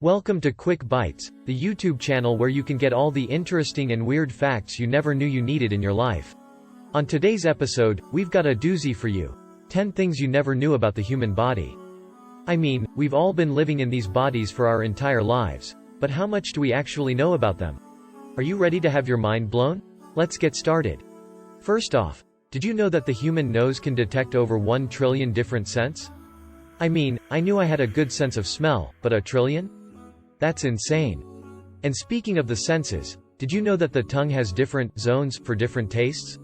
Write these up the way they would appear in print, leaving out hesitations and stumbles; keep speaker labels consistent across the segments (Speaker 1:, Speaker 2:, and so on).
Speaker 1: Welcome to Quick Bytes, the YouTube channel where you can get all the interesting and weird facts you never knew you needed in your life. On today's episode, we've got a doozy for you. 10 things you never knew about the human body. I mean, we've all been living in these bodies for our entire lives, but how much do we actually know about them? Are you ready to have your mind blown? Let's get started. First off, did you know that the human nose can detect over 1 trillion different scents? I mean, I knew I had a good sense of smell, but a trillion? That's insane. And speaking of the senses, did you know that the tongue has different zones for different tastes?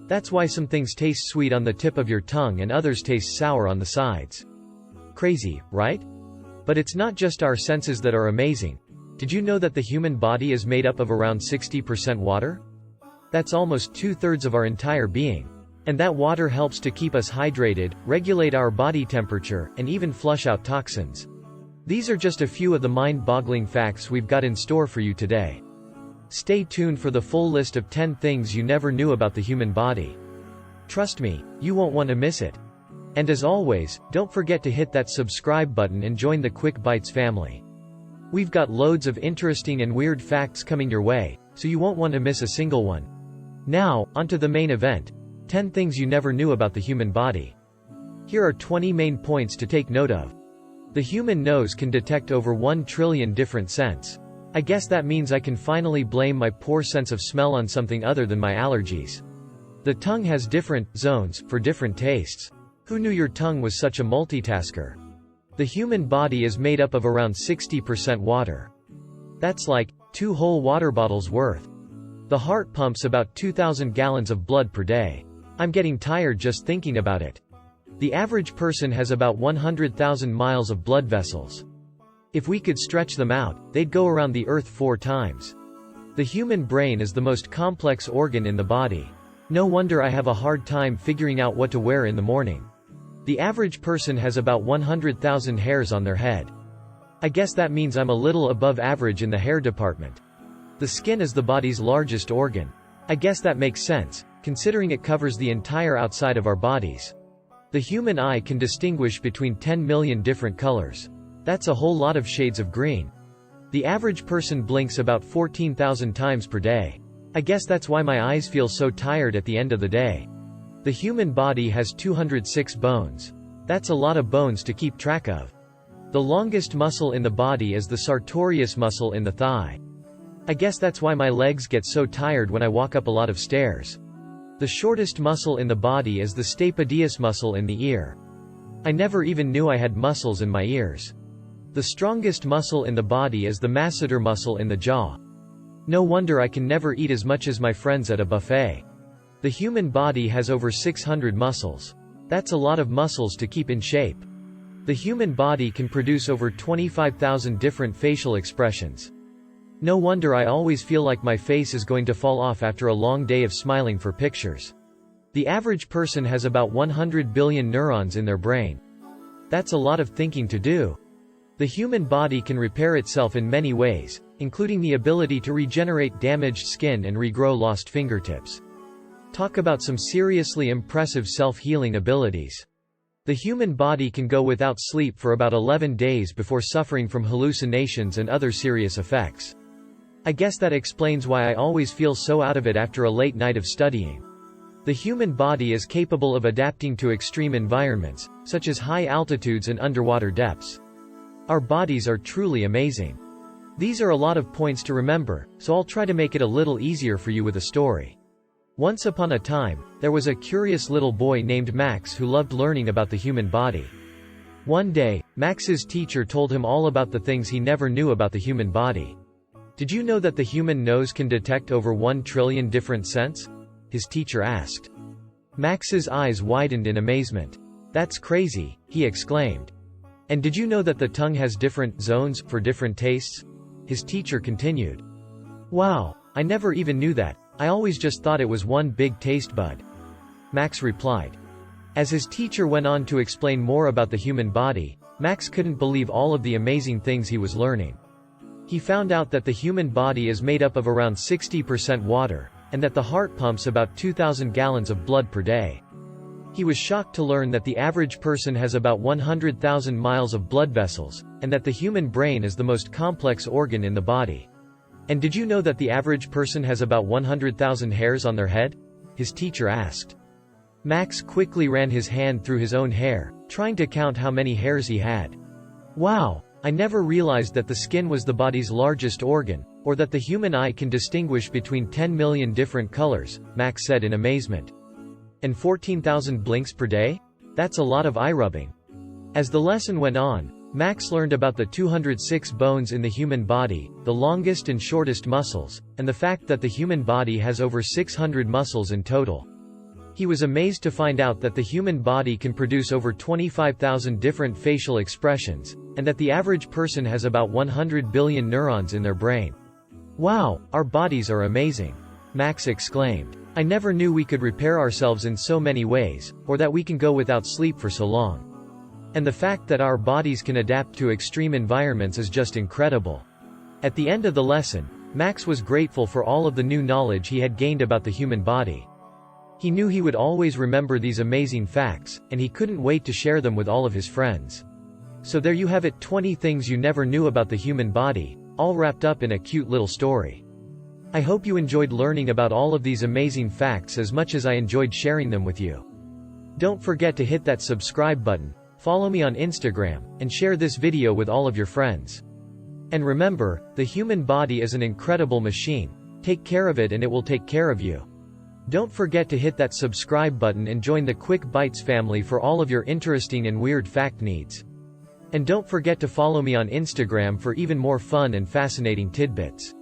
Speaker 1: That's why some things taste sweet on the tip of your tongue and others taste sour on the sides. Crazy, right? But it's not just our senses that are amazing. Did you know that the human body is made up of around 60% water? That's almost 2/3 of our entire being. And that water helps to keep us hydrated, regulate our body temperature, and even flush out toxins. These are just a few of the mind-boggling facts we've got in store for you today. Stay tuned for the full list of 10 things you never knew about the human body. Trust me, you won't want to miss it. And as always, don't forget to hit that subscribe button and join the Quick Bytes family. We've got loads of interesting and weird facts coming your way, so you won't want to miss a single one. Now, onto the main event. 10 things you never knew about the human body. Here are 20 main points to take note of. The human nose can detect over 1 trillion different scents. I guess that means I can finally blame my poor sense of smell on something other than my allergies. The tongue has different zones for different tastes. Who knew your tongue was such a multitasker? The human body is made up of around 60% water. That's like 2 whole water bottles worth. The heart pumps about 2,000 gallons of blood per day. I'm getting tired just thinking about it. The average person has about 100,000 miles of blood vessels. If we could stretch them out, they'd go around the Earth 4 times. The human brain is the most complex organ in the body. No wonder I have a hard time figuring out what to wear in the morning. The average person has about 100,000 hairs on their head. I guess that means I'm a little above average in the hair department. The skin is the body's largest organ. I guess that makes sense, considering it covers the entire outside of our bodies. The human eye can distinguish between 10 million different colors. That's a whole lot of shades of green. The average person blinks about 14,000 times per day. I guess that's why my eyes feel so tired at the end of the day. The human body has 206 bones. That's a lot of bones to keep track of. The longest muscle in the body is the sartorius muscle in the thigh. I guess that's why my legs get so tired when I walk up a lot of stairs. The shortest muscle in the body is the stapedius muscle in the ear. I never even knew I had muscles in my ears. The strongest muscle in the body is the masseter muscle in the jaw. No wonder I can never eat as much as my friends at a buffet. The human body has over 600 muscles. That's a lot of muscles to keep in shape. The human body can produce over 25,000 different facial expressions. No wonder I always feel like my face is going to fall off after a long day of smiling for pictures. The average person has about 100 billion neurons in their brain. That's a lot of thinking to do. The human body can repair itself in many ways, including the ability to regenerate damaged skin and regrow lost fingertips. Talk about some seriously impressive self-healing abilities. The human body can go without sleep for about 11 days before suffering from hallucinations and other serious effects. I guess that explains why I always feel so out of it after a late night of studying. The human body is capable of adapting to extreme environments, such as high altitudes and underwater depths. Our bodies are truly amazing. These are a lot of points to remember, so I'll try to make it a little easier for you with a story. Once upon a time, there was a curious little boy named Max who loved learning about the human body. One day, Max's teacher told him all about the things he never knew about the human body. Did you know that the human nose can detect over 1 trillion different scents? His teacher asked. Max's eyes widened in amazement. That's crazy, he exclaimed. And did you know that the tongue has different zones for different tastes? His teacher continued. Wow, I never even knew that. I always just thought it was one big taste bud. Max replied. As his teacher went on to explain more about the human body, Max couldn't believe all of the amazing things he was learning. He found out that the human body is made up of around 60% water, and that the heart pumps about 2,000 gallons of blood per day. He was shocked to learn that the average person has about 100,000 miles of blood vessels, and that the human brain is the most complex organ in the body. And did you know that the average person has about 100,000 hairs on their head? His teacher asked. Max quickly ran his hand through his own hair, trying to count how many hairs he had. Wow! I never realized that the skin was the body's largest organ, or that the human eye can distinguish between 10 million different colors, Max said in amazement. And 14,000 blinks per day? That's a lot of eye rubbing. As the lesson went on, Max learned about the 206 bones in the human body, the longest and shortest muscles, and the fact that the human body has over 600 muscles in total. He was amazed to find out that the human body can produce over 25,000 different facial expressions, and that the average person has about 100 billion neurons in their brain. Wow, our bodies are amazing! Max exclaimed. I never knew we could repair ourselves in so many ways, or that we can go without sleep for so long. And the fact that our bodies can adapt to extreme environments is just incredible. At the end of the lesson, Max was grateful for all of the new knowledge he had gained about the human body. He knew he would always remember these amazing facts, and he couldn't wait to share them with all of his friends. So there you have it, 20 things you never knew about the human body, all wrapped up in a cute little story. I hope you enjoyed learning about all of these amazing facts as much as I enjoyed sharing them with you. Don't forget to hit that subscribe button, follow me on Instagram, and share this video with all of your friends. And remember, the human body is an incredible machine. Take care of it and it will take care of you. Don't forget to hit that subscribe button and join the Quick Bytes family for all of your interesting and weird fact needs. And don't forget to follow me on Instagram for even more fun and fascinating tidbits.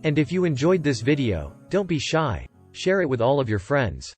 Speaker 1: And if you enjoyed this video, don't be shy. Share it with all of your friends.